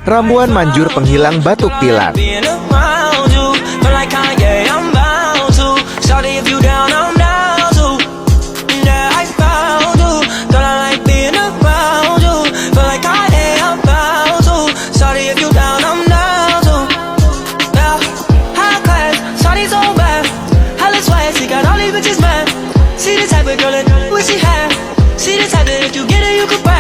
ramuan manjur penghilang batuk pilek. See the type of girl that wish she had. See the type that if you get her, you could buy.